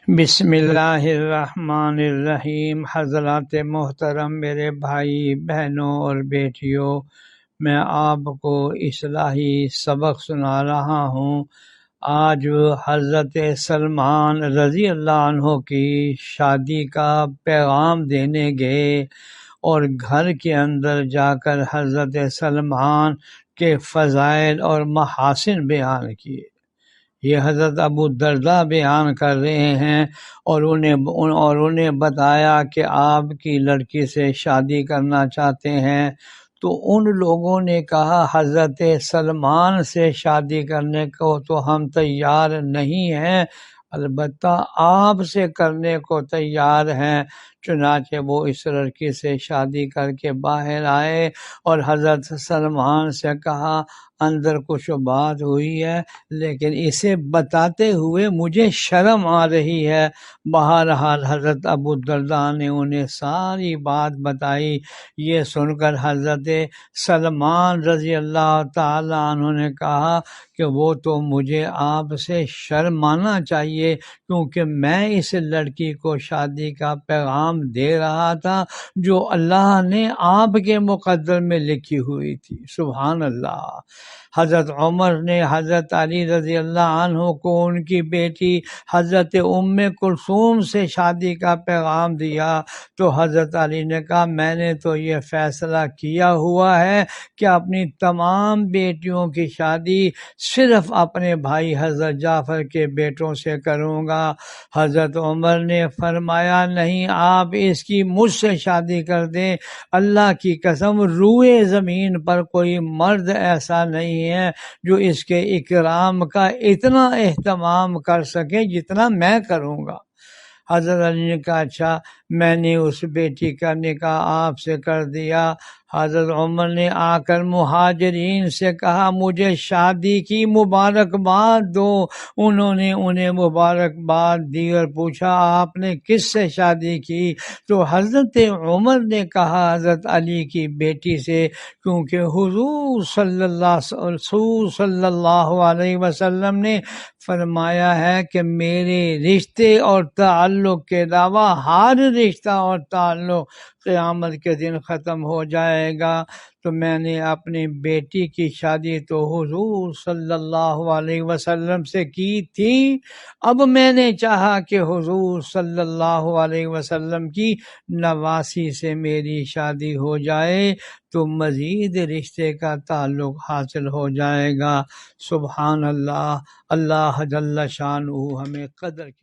بسم اللہ الرحمن الرحیم۔ حضرات محترم، میرے بھائی بہنوں اور بیٹیوں، میں آپ کو اصلاحی سبق سنا رہا ہوں۔ آج حضرت سلمان رضی اللہ عنہ کی شادی کا پیغام دینے گئے اور گھر کے اندر جا کر حضرت سلمان کے فضائل اور محاسن بیان کیے۔ یہ حضرت ابو الدرداء بیان کر رہے ہیں اور انہیں بتایا کہ آپ کی لڑکی سے شادی کرنا چاہتے ہیں، تو ان لوگوں نے کہا حضرت سلمان سے شادی کرنے کو تو ہم تیار نہیں ہیں، البتہ آپ سے کرنے کو تیار ہیں۔ چنانچہ وہ اس لڑکی سے شادی کر کے باہر آئے اور حضرت سلمان سے کہا اندر کچھ بات ہوئی ہے لیکن اسے بتاتے ہوئے مجھے شرم آ رہی ہے۔ بہرحال حضرت ابو الدرداء نے انہیں ساری بات بتائی۔ یہ سن کر حضرت سلمان رضی اللہ تعالی عنہ نے کہا کہ وہ تو مجھے آپ سے شرمانا چاہیے، کیونکہ میں اس لڑکی کو شادی کا پیغام دے رہا تھا جو اللہ نے آپ کے مقدر میں لکھی ہوئی تھی۔ سبحان اللہ۔ حضرت عمر نے حضرت علی رضی اللہ عنہ کو ان کی بیٹی حضرت ام کلثوم سے شادی کا پیغام دیا تو حضرت علی نے کہا میں نے تو یہ فیصلہ کیا ہوا ہے کہ اپنی تمام بیٹیوں کی شادی صرف اپنے بھائی حضرت جعفر کے بیٹوں سے کروں گا۔ حضرت عمر نے فرمایا نہیں، آپ اس کی مجھ سے شادی کر دیں، اللہ کی قسم روئے زمین پر کوئی مرد ایسا نہیں ہے جو اس کے اکرام کا اتنا اہتمام کر سکے جتنا میں کروں گا۔ حضرت علی نے کہا اچھا، میں نے اس بیٹی کا نکاح آپ سے کر دیا۔ حضرت عمر نے آ کر مہاجرین سے کہا مجھے شادی کی مبارکباد دو۔ انہوں نے انہیں مبارکباد دی اور پوچھا آپ نے کس سے شادی کی؟ تو حضرت عمر نے کہا حضرت علی کی بیٹی سے، کیونکہ حضور صلی اللہ علیہ وسلم نے فرمایا ہے کہ میرے رشتے اور تعلق کے علاوہ ہر رشتہ اور تعلق قیامت کے دن ختم ہو جائے گا، تو میں نے اپنی بیٹی کی شادی تو حضور صلی اللہ علیہ وسلم سے کی تھی، اب میں نے چاہا کہ حضور صلی اللہ علیہ وسلم کی نواسی سے میری شادی ہو جائے تو مزید رشتے کا تعلق حاصل ہو جائے گا۔ سبحان اللہ۔ اللہ جل شانہ ہمیں قدر کی